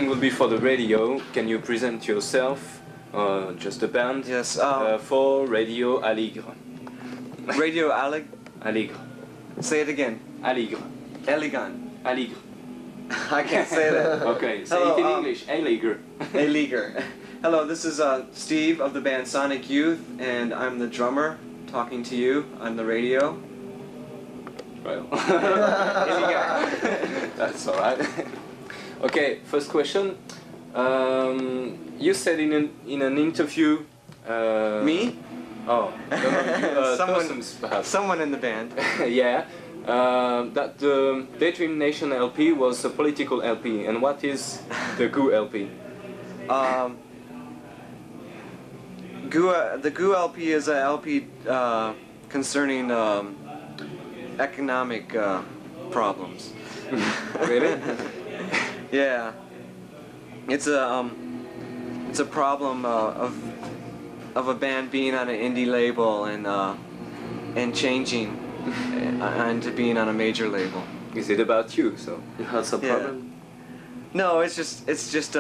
Will be for the radio. Can you present yourself, just a band? Yes. For Radio Aligre. Radio Alig. Aligre. Say it again. Aligre. Elegant. Aligre. I can't say that. Okay, say Hello, it in English. Aligre. Illegal. Hello, this is Steve of the band Sonic Youth, and I'm the drummer talking to you on the radio. Well, that's all right. Okay, first question. You said in an interview. Me? Oh, persons perhaps. Someone in the band. Yeah, that the Daydream Nation LP was a political LP, and what is the Goo LP? The Goo LP is a LP concerning economic problems. Really? Yeah, it's a problem of a band being on an indie label and changing into being on a major label. Is it about you? So you had some Yeah. problem? No, it's just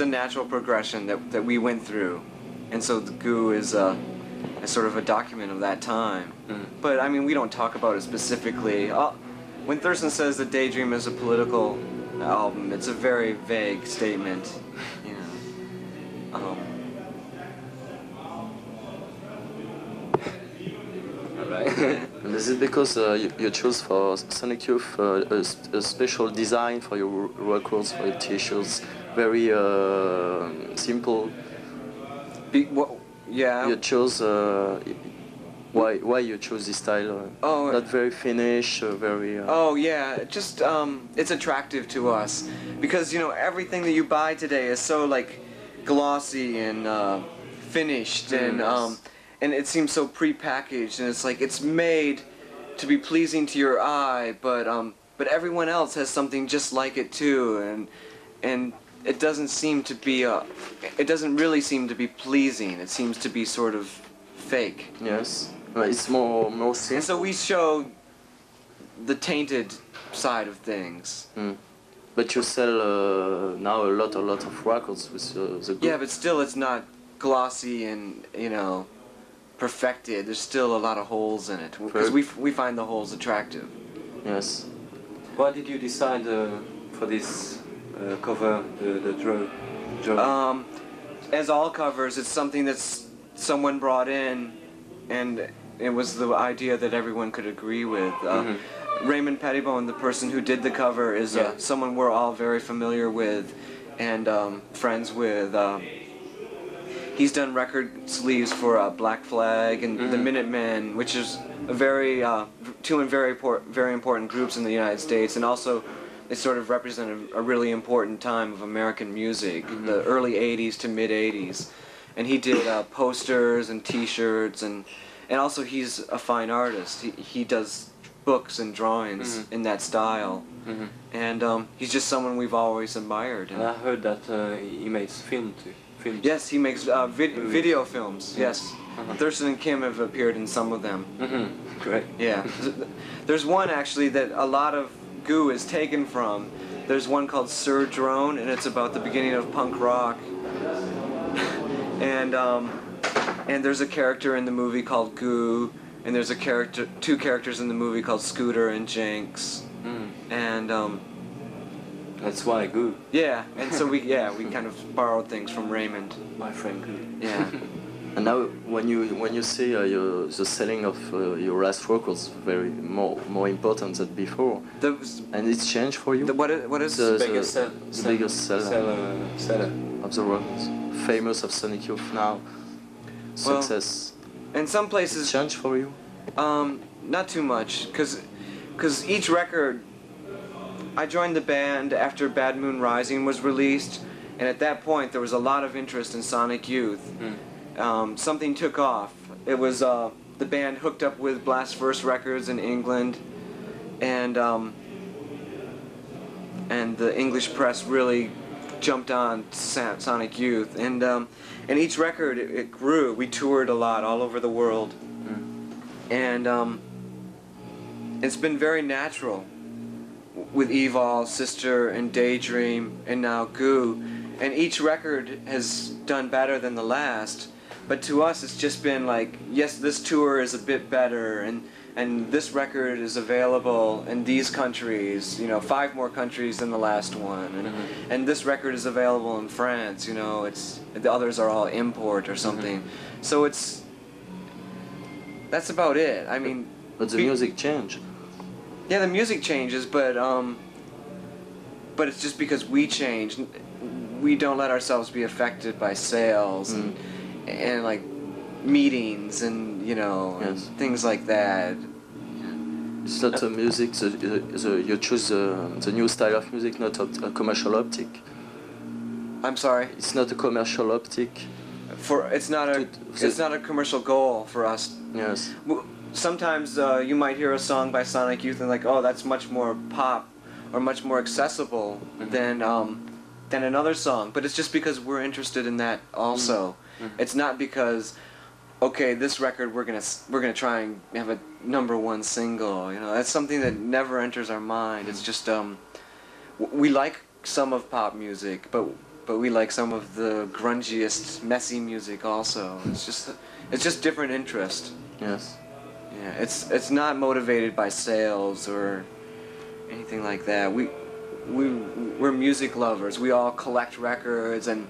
a natural progression that we went through, and so the Goo is sort of a document of that time. Mm. But I mean, we don't talk about it specifically. When Thurston says that Daydream is a political album, it's a very vague statement, you know. All right. And is it because you chose for Sonic Youth a special design for your records, for your t-shirts, very simple? Yeah. You chose why you chose this style? Not very finished, very. Oh yeah, just it's attractive to us because you know everything that you buy today is so like glossy and finished and it seems so pre-packaged, and it's like it's made to be pleasing to your eye, but everyone else has something just like it too, and it doesn't seem to be it doesn't really seem to be pleasing. It seems to be sort of fake. Yes. It's more simple. And so we show the tainted side of things. Mm. But you sell now a lot of records with the group. Yeah, but still it's not glossy and, you know, perfected. There's still a lot of holes in it. Because we find the holes attractive. Yes. Why did you decide for this cover, the drum? As all covers, it's something that's someone brought in, and it was the idea that everyone could agree with. Raymond Pettibone, the person who did the cover, is someone we're all very familiar with and friends with. He's done record sleeves for Black Flag and the Minutemen, which is a two very important groups in the United States, and also they sort of represent a really important time of American music, the early 80s to mid 80s. And he did posters and T-shirts, and also he's a fine artist. He does books and drawings in that style, and he's just someone we've always admired. And I heard that he makes films. Yes, he makes video films. Yes, Thurston and Kim have appeared in some of them. Great. Yeah, there's one actually that a lot of Goo is taken from. There's one called Sir Drone, and it's about the beginning of punk rock. And there's a character in the movie called Goo, and there's two characters in the movie called Scooter and Jinx, and that's why Goo. Yeah, and so we kind of borrowed things from Raymond, My friend Goo. Yeah. And now, when you see the selling of your last records, very more important than before, and it's changed for you. What is the biggest seller seller of the records? Famous of Sonic Youth now. Success. Well, in some places. It's changed for you. Not too much, because each record. I joined the band after Bad Moon Rising was released, and at that point there was a lot of interest in Sonic Youth. Something took off. It was the band hooked up with Blast First Records in England, and the English press really jumped on Sonic Youth, and each record it grew. We toured a lot all over the world, and it's been very natural. with Evol, Sister, and Daydream, and now Goo, and each record has done better than the last. But to us, it's just been like, yes, this tour is a bit better, and this record is available in these countries, you know, 5 more countries than the last one, and this record is available in France, you know, the others are all import or something. So that's about it. I mean, but the music changed. Yeah, the music changes, but it's just because we change. We don't let ourselves be affected by sales and like meetings and, you know, things like that. It's not a music. You choose the new style of music, not a commercial optic. I'm sorry. It's not a commercial optic. It's not a commercial goal for us. Yes. Sometimes you might hear a song by Sonic Youth and like, oh, that's much more pop or much more accessible than another song. But it's just because we're interested in that also. It's not because, okay, this record we're gonna try and have a #1 single. You know, that's something that never enters our mind. It's just we like some of pop music, but we like some of the grungiest, messy music also. It's just different interest. Yes. Yeah, it's not motivated by sales or anything like that. We're music lovers. We all collect records and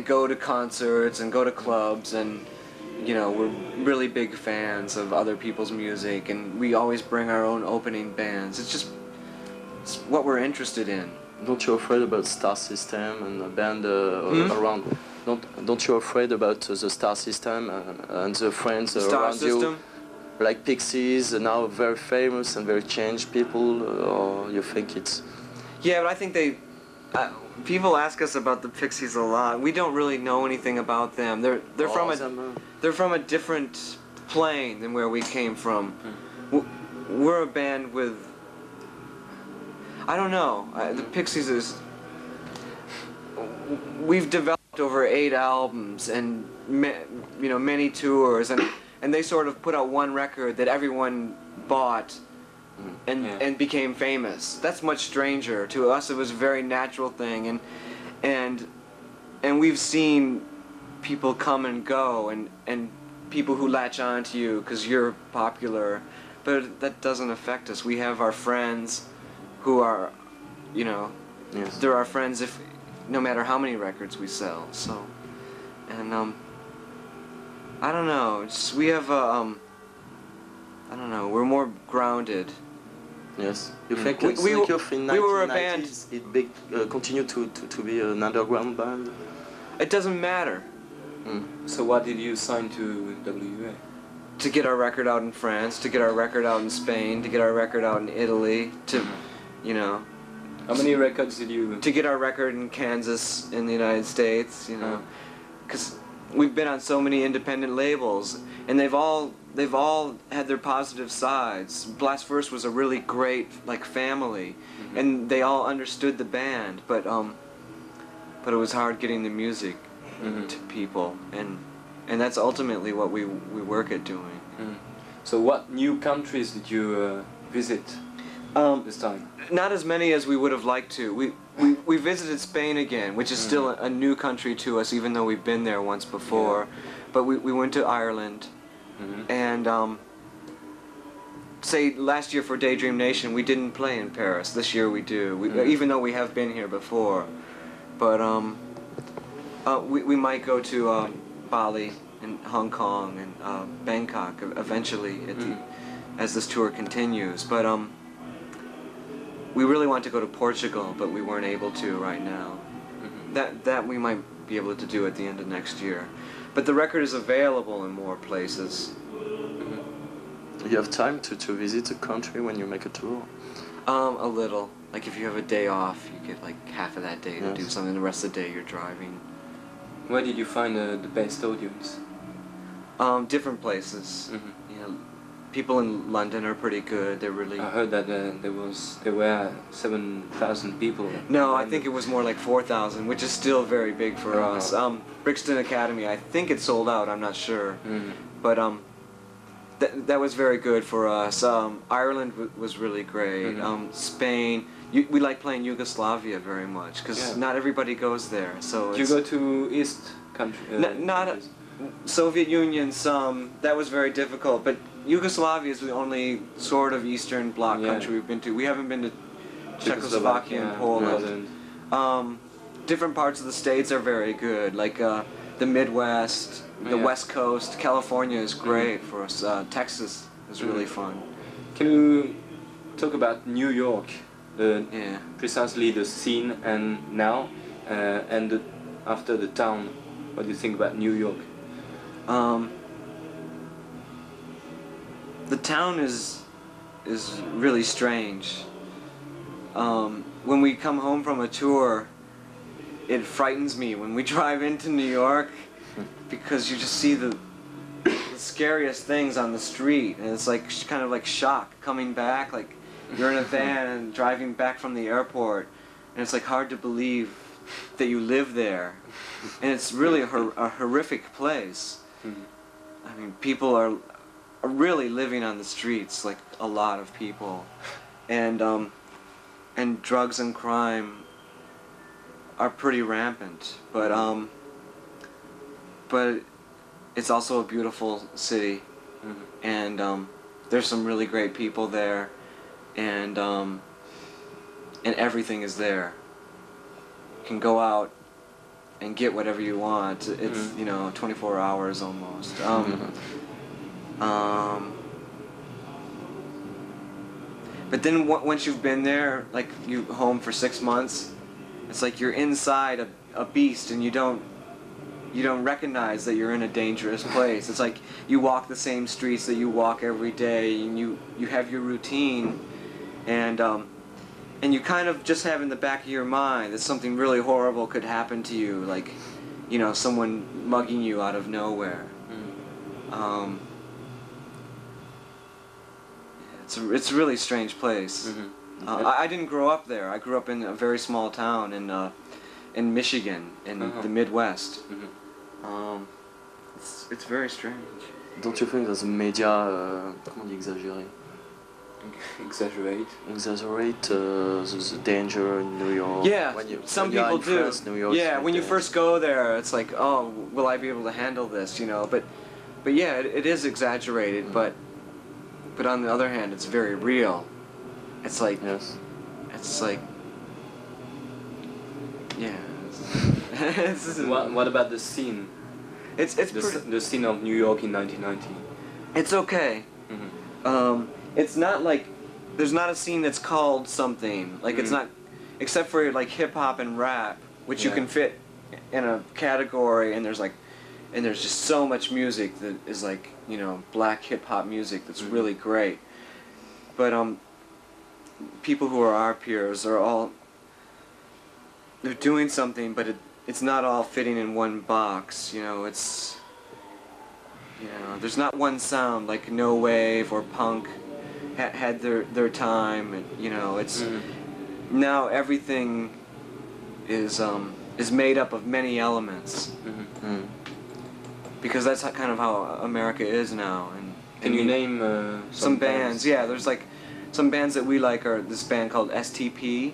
go to concerts and go to clubs, and you know, we're really big fans of other people's music, and we always bring our own opening bands. It's what we're interested in. Don't you afraid about Star System and a band around? Don't you afraid about the Star System and the friends Star around System? you? Like Pixies, now very famous and very changed people, or you think it's... Yeah, but I think people ask us about the Pixies a lot. We don't really know anything about them. They're from a different plane than where we came from. We're a band with... I don't know. The Pixies is... We've developed over 8 albums and you know, many tours, and they sort of put out one record that everyone bought and became famous. That's much stranger. To us, it was a very natural thing, and we've seen people come and go, and people who latch on to you because you're popular, but that doesn't affect us. We have our friends who are, you know, they're our friends no matter how many records we sell. So, and I don't know. We have I don't know. We're more grounded. Yes. You think we were a band. It continued to be an underground band? It doesn't matter. So why did you sign to WA? To get our record out in France, to get our record out in Spain, to get our record out in Italy, to, you know. How many records did you... To get our record in Kansas in the United States, you know. Because we've been on so many independent labels, and they've all had their positive sides. Blast First was a really great, like, family, and they all understood the band, but it was hard getting the music to people, and that's ultimately what we work at doing. So what new countries did you visit this time? Not as many as we would have liked to. We visited Spain again, which is still a new country to us, even though we've been there once before. But we went to Ireland, and say last year for Daydream Nation, we didn't play in Paris. This year we do, even though we have been here before. But we might go to Bali and Hong Kong and Bangkok eventually as this tour continues. But we really want to go to Portugal, but we weren't able to right now. That we might be able to do at the end of next year. But the record is available in more places. You have time to visit a country when you make a tour? A little. Like if you have a day off, you get like half of that day to do something. The rest of the day you're driving. Where did you find the best audience? Different places. You know, people in London are pretty good. They're really... I heard that there were 7,000 people. No, I think it was more like 4,000, which is still very big for us. Brixton Academy, I think it sold out, I'm not sure. But that was very good for us. Ireland was really great. Spain, we like playing Yugoslavia very much because not everybody goes there. So You go to East country? not countries? Soviet Union. Some that was very difficult, but Yugoslavia is the only sort of Eastern Bloc country we've been to. We haven't been to Czechoslovakia and Poland. Different parts of the states are very good, like the Midwest, the West Coast. California is great for us. Texas is really fun. Can you talk about New York? Precisely the scene and now, and after the town. What do you think about New York? The town is really strange. When we come home from a tour, it frightens me when we drive into New York because you just see the scariest things on the street, and it's like kind of like shock coming back. Like you're in a van and driving back from the airport, and it's like hard to believe that you live there, and it's really a horrific place. I mean, people are really living on the streets, like a lot of people, and drugs and crime are pretty rampant. But it's also a beautiful city, and there's some really great people there, and everything is there. You can go out and get whatever you want. It's 24 hours almost. But then once you've been there, like you home for 6 months, it's like you're inside a beast, and you don't recognize that you're in a dangerous place. It's like you walk the same streets that you walk every day, and you have your routine, and you kind of just have in the back of your mind that something really horrible could happen to you, like someone mugging you out of nowhere. It's a really strange place. I didn't grow up there. I grew up in a very small town in Michigan, in the Midwest. It's very strange. Don't you think that the media, comment on dit exagérer? Exaggerate the danger in New York. Yeah, some people do. France, New York, when you first go there, it's like, oh, will I be able to handle this? But yeah, it is exaggerated. But on the other hand, it's very real. It's like, it's like, yeah. What about the scene? It's the scene of New York in 1990. It's okay. It's not like there's not a scene that's called something. Like it's not, except for like hip hop and rap, which you can fit in a category. And there's just so much music that is like black hip hop music that's really great. But people who are our peers are they're doing something, but it's not all fitting in one box. It's there's not one sound like no wave or punk had their time, and it's now everything is made up of many elements, because that's kind of how America is now. And can you name some bands? Yeah, there's like some bands that we like are this band called STP,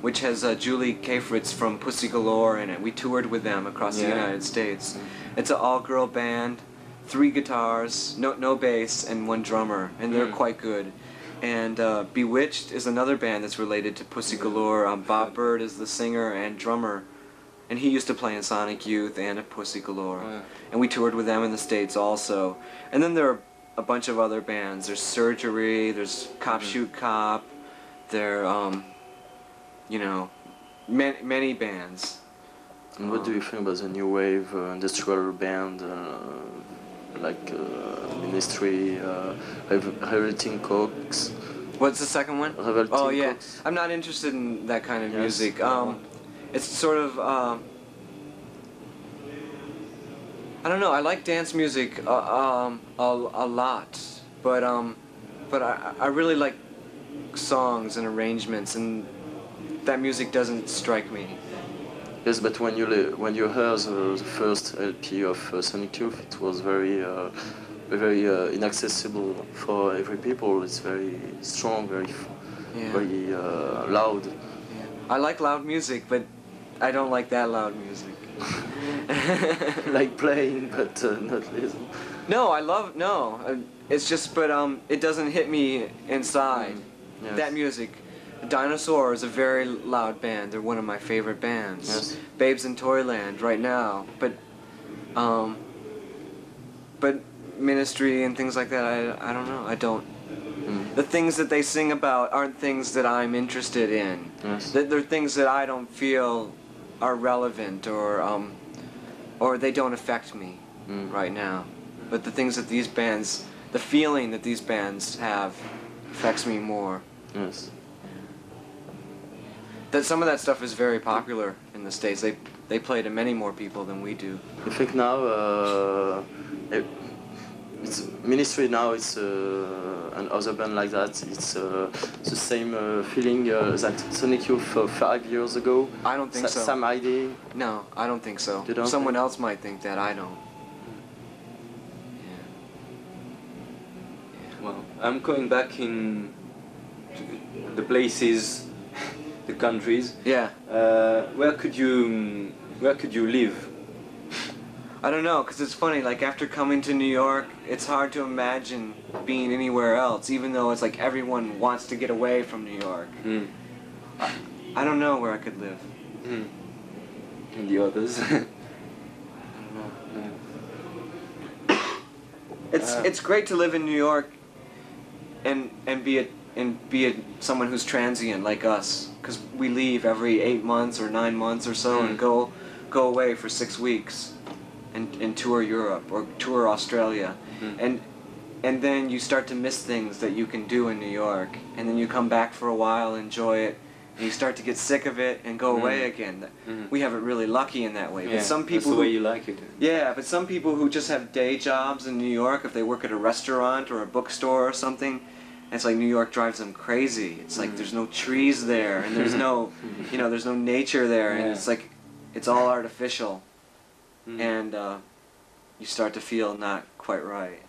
which has Julie Kafritz from Pussy Galore in it. We toured with them across the United States. It's an all-girl band, 3 guitars, no bass, and 1 drummer, and they're quite good. And Bewitched is another band that's related to Pussy Galore. Bob Bird is the singer and drummer, and he used to play in Sonic Youth and at Pussy Galore. And we toured with them in the States also. And then there are a bunch of other bands. There's Surgery, there's Cop Shoot Cop, there many bands. And what do you think about the new wave industrial band like Ministry, Revolting Cooks? What's the second one? Revolting Oh yeah, Cooks. I'm not interested in that kind of music. It's sort of I don't know. I like dance music a lot, but I really like songs and arrangements, and that music doesn't strike me. Yes, but when you heard the first LP of Sonic Youth, it was very inaccessible for every people. It's very strong, very Yeah. very loud. Yeah. I like loud music, but I don't like that loud music. Like playing, but not listen. No, I love no. It's just, but it doesn't hit me inside. Yes. That music. Dinosaur is a very loud band. They're one of my favorite bands. Yes. Babes in Toyland right now, but Ministry and things like that. I don't know. I don't. The things that they sing about aren't things that I'm interested in. Yes. They're things that I don't feel are relevant or they don't affect me right now. But the things that these bands, the feeling that these bands have, affects me more. Yes. That some of that stuff is very popular in the States. They play to many more people than we do. I think now it's Ministry now. It's an other band like that. It's the same feeling that Sonic Youth 5 years ago. I don't think so. Some idea. No, I don't think so. You don't Someone think? else might think that. I don't. Well, I'm going back in to the places, the countries. Yeah. Where could you live? I don't know, because it's funny, like after coming to New York, it's hard to imagine being anywhere else, even though it's like everyone wants to get away from New York. I don't know where I could live. And the others? I don't know. It's great to live in New York and be someone who's transient like us, because we leave every 8 months or 9 months or so and go away for 6 weeks. And tour Europe or tour Australia, and then you start to miss things that you can do in New York, and then you come back for a while, enjoy it, and you start to get sick of it and go away again. We have it really lucky in that way. Yeah, but some people that's the way you like it. yeah, but some people who just have day jobs in New York, if they work at a restaurant or a bookstore or something, it's like New York drives them crazy. It's like there's no trees there, and there's no, there's no nature there, and it's like, it's all artificial. And you start to feel not quite right.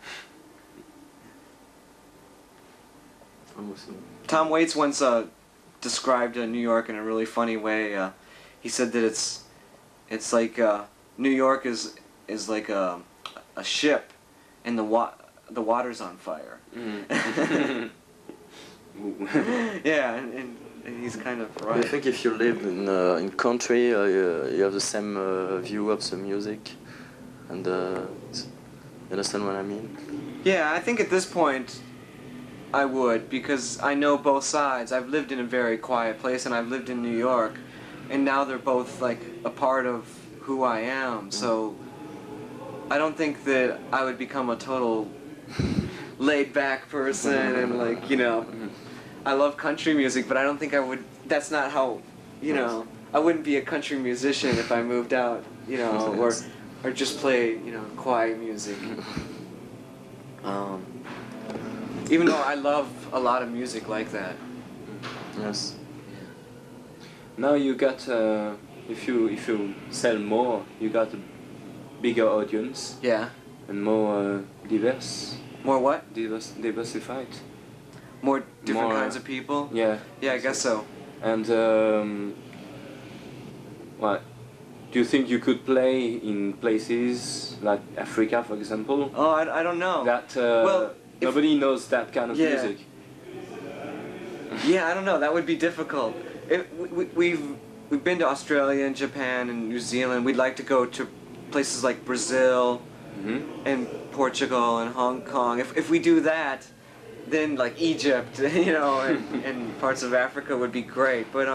Tom Waits once described New York in a really funny way. He said that it's like New York is like a ship, and the water's on fire. Yeah, and he's kind of right. I think if you live in country, you have the same view of the music, and you understand what I mean? Yeah, I think at this point I would, because I know both sides. I've lived in a very quiet place, and I've lived in New York, and now they're both like a part of who I am. So I don't think that I would become a total laid-back person and like, I love country music, but I don't think I would. That's not how, I wouldn't be a country musician if I moved out, or just play, quiet music. Even though I love a lot of music like that. Yes. Now you got, if you sell more, you got a bigger audience. Yeah. And more diverse. More what? Diversified. More different kinds of people? Yeah. Yeah, I guess so. And what? Do you think you could play in places like Africa, for example? Oh, I don't know. That well, nobody knows that kind of music. Yeah, I don't know. That would be difficult. We've been to Australia and Japan and New Zealand. We'd like to go to places like Brazil and Portugal and Hong Kong. If we do that, then like Egypt, and parts of Africa would be great. But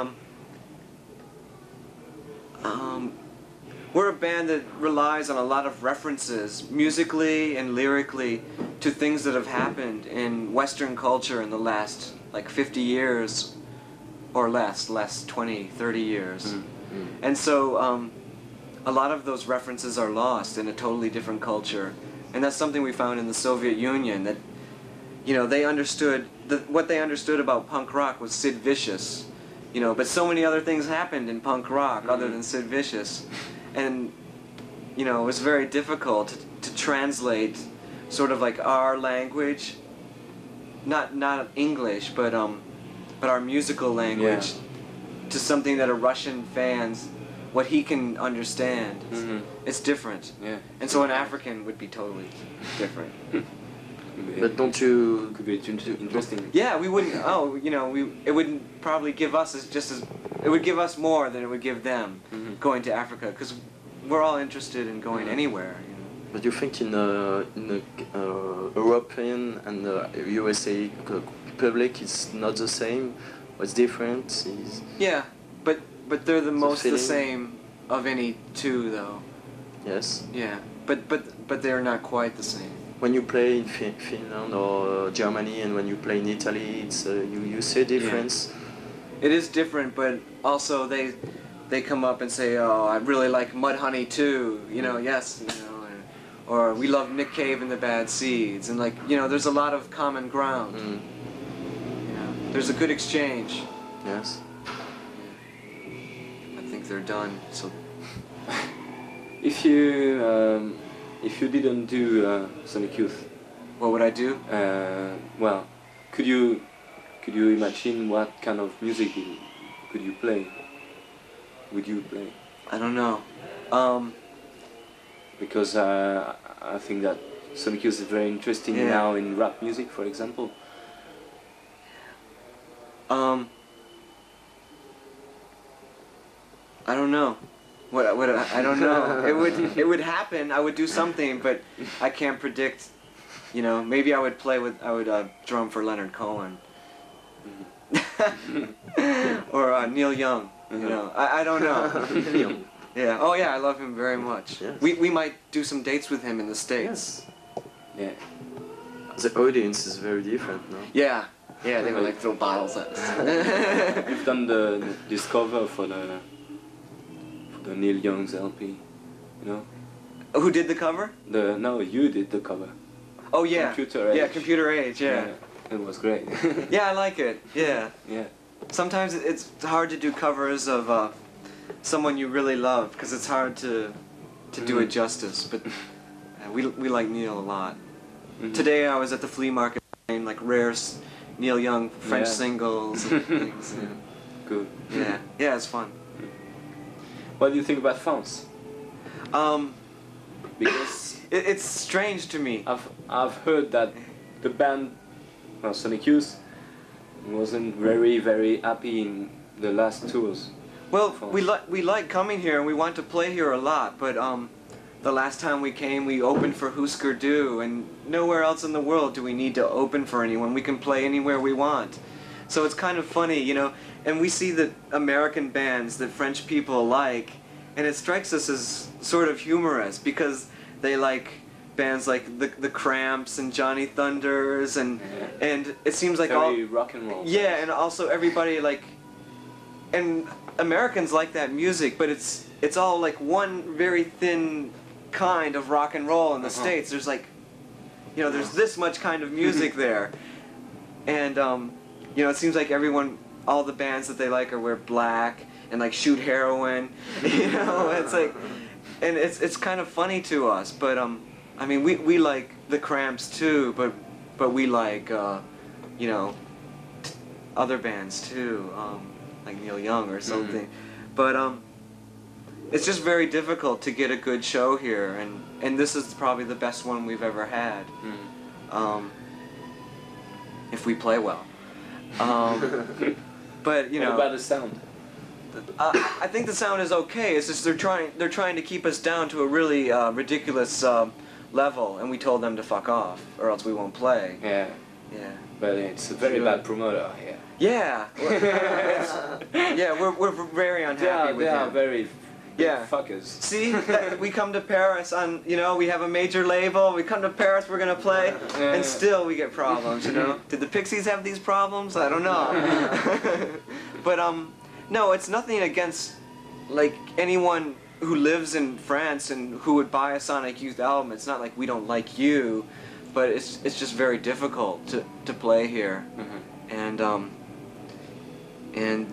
we're a band that relies on a lot of references, musically and lyrically, to things that have happened in Western culture in the last like 50 years or less 20, 30 years. And so a lot of those references are lost in a totally different culture. And that's something we found in the Soviet Union, that they understood, what they understood about punk rock was Sid Vicious, but so many other things happened in punk rock other than Sid Vicious. And, it was very difficult to translate sort of like our language, not English, but but our musical language to something that a Russian fans, what he can understand, it's different. Yeah. And so an African would be totally different. But don't you? Could be interesting. Yeah, we wouldn't. Oh, you know, it wouldn't probably give us it would give us more than it would give them going to Africa, because we're all interested in going anywhere. You know? But you think in European and USA public it's not the same? What's different is Yeah, but they're the most the feeling. same of any two, though. yes. Yeah, but they're not quite the same. When you play in Finland or Germany and when you play in Italy, it's you see a difference. It is different, but also they come up and say, "Oh, I really like Mudhoney too." You know, yes, you know, or we love Nick Cave and the Bad Seeds, and like, you know, there's a lot of common ground. You know, there's a good exchange. Yes. I think they're done. So If you didn't do Sonic Youth, what would I do? well, could you imagine what kind of music could you play? Would you play? I don't know. Because I think that Sonic Youth is very interesting now in rap music, for example. I don't know. What I don't know. It would happen. I would do something, but I can't predict. You know, maybe I would drum for Leonard Cohen. Or Neil Young. You know, I don't know. Yeah. Oh yeah, I love him very much. Yes. We might do some dates with him in the States. Yeah. The audience is very different, no? Yeah. Yeah, they would like throw bottles at us. You've done this cover for the Neil Young's LP, you know? Who did the cover? No, you did the cover. Oh yeah. Computer Age. Yeah, Computer Age. Yeah. It was great. Yeah, I like it. Yeah. Yeah. Sometimes it's hard to do covers of someone you really love, because it's hard to do it justice. But we like Neil a lot. Today I was at the flea market buying like rare Neil Young French singles and things. Yeah. Good. Yeah. Yeah, it's fun. What do you think about France? Because It's strange to me. I've heard that the band, well, Sonic Youth, wasn't very happy in the last tours. Well, we like coming here and we want to play here a lot, but the last time we came we opened for Husker Du, and nowhere else in the world do we need to open for anyone. We can play anywhere we want. So it's kind of funny, you know, and we see that American bands that French people like, and it strikes us as sort of humorous, because they like bands like the Cramps and Johnny Thunders, and it seems like very all rock and roll. yeah, and also everybody like, and Americans like that music, but it's all like one very thin kind of rock and roll. In the States there's like, you know, there's this much kind of music there, and you know, it seems like all the bands that they like are wear black and like shoot heroin. You know, it's like, and it's kind of funny to us, but I mean, we like the Cramps too, but we like you know, other bands too, like Neil Young or something. But it's just very difficult to get a good show here, and this is probably the best one we've ever had. If we play well. But you know, what about the sound? I think the sound is okay. It's just they're trying to keep us down to a really ridiculous level, and we told them to fuck off, or else we won't play. Yeah. Yeah. But it's a very bad promoter here. Yeah. Yeah, we're very unhappy with They are him. very Yeah. fuckers. See, we come to Paris on, you know, we have a major label, we come to Paris, we're gonna play, and still we get problems, you know? Did the Pixies have these problems? I don't know. But, no, it's nothing against, like, anyone who lives in France and who would buy a Sonic Youth album. It's not like we don't like you, but it's just very difficult to play here. And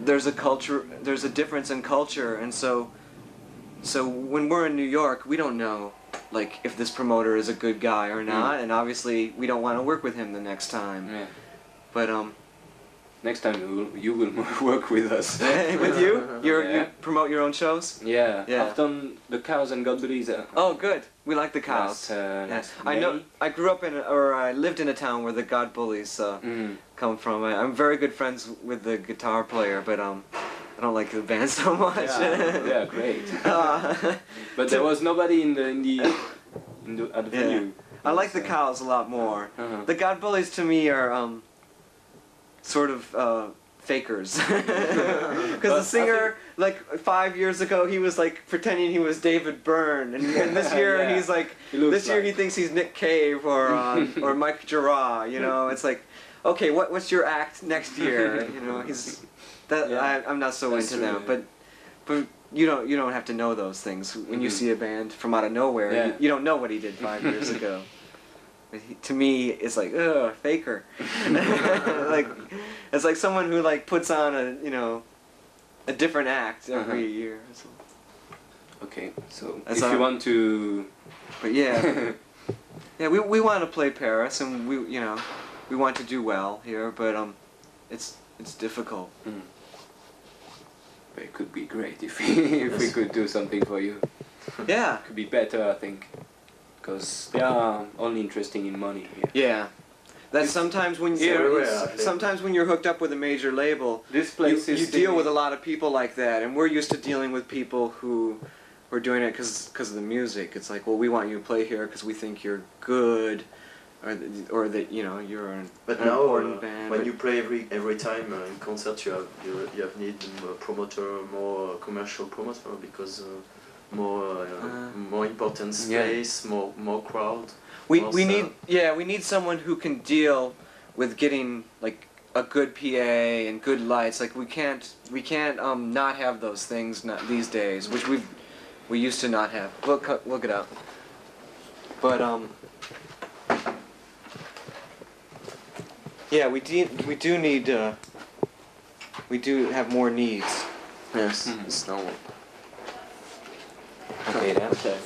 there's a difference in culture, and so when we're in New York, we don't know, like, if this promoter is a good guy or not, and obviously we don't want to work with him the next time. Yeah. But next time you will work with us. With you? You Yeah. promote your own shows? Yeah, Yeah. I've done the Cows and God Buddies. Oh, good. We like the Cows. Last I know. May. I grew up I lived in a town where the God Bullies come from. I'm very good friends with the guitar player, but I don't like the band so much. Yeah, great. But there was nobody at the venue. I like the Cows a lot more. The God Bullies to me are sort of fakers. Because the singer, like 5 years ago, he was like pretending he was David Byrne, and this year Yeah. he's like, He he thinks he's Nick Cave or Mike Jarrah. You know, it's like, okay, what's your act next year? You know, I'm not so That's into them, true. but you don't have to know those things when you see a band from out of nowhere. Yeah. You don't know what he did 5 years ago. But to me, it's like, ugh, faker. Like, it's like someone who like puts on a different act every year. So. Okay, so That's if you want to... But yeah, yeah, we want to play Paris, and we want to do well here, but it's difficult. But it could be great if we could do something for you. Yeah. Could be better, I think. Because they are only interested in money here. Yeah. That's sometimes when you're hooked up with a major label, This place you deal with a lot of people like that, and we're used to dealing with people who are doing it because of the music. It's like, well, we want you to play here because we think you're good, or that you're an important band. When you play every time in concert, you have need a promoter, more commercial promoter, because more important space, more crowd. We need someone who can deal with getting like a good PA and good lights. Like we can't not have those things these days, which we used to not have. Look it up. But yeah, we do need we do have more needs. Yes, it's normal. Okay, then. Okay.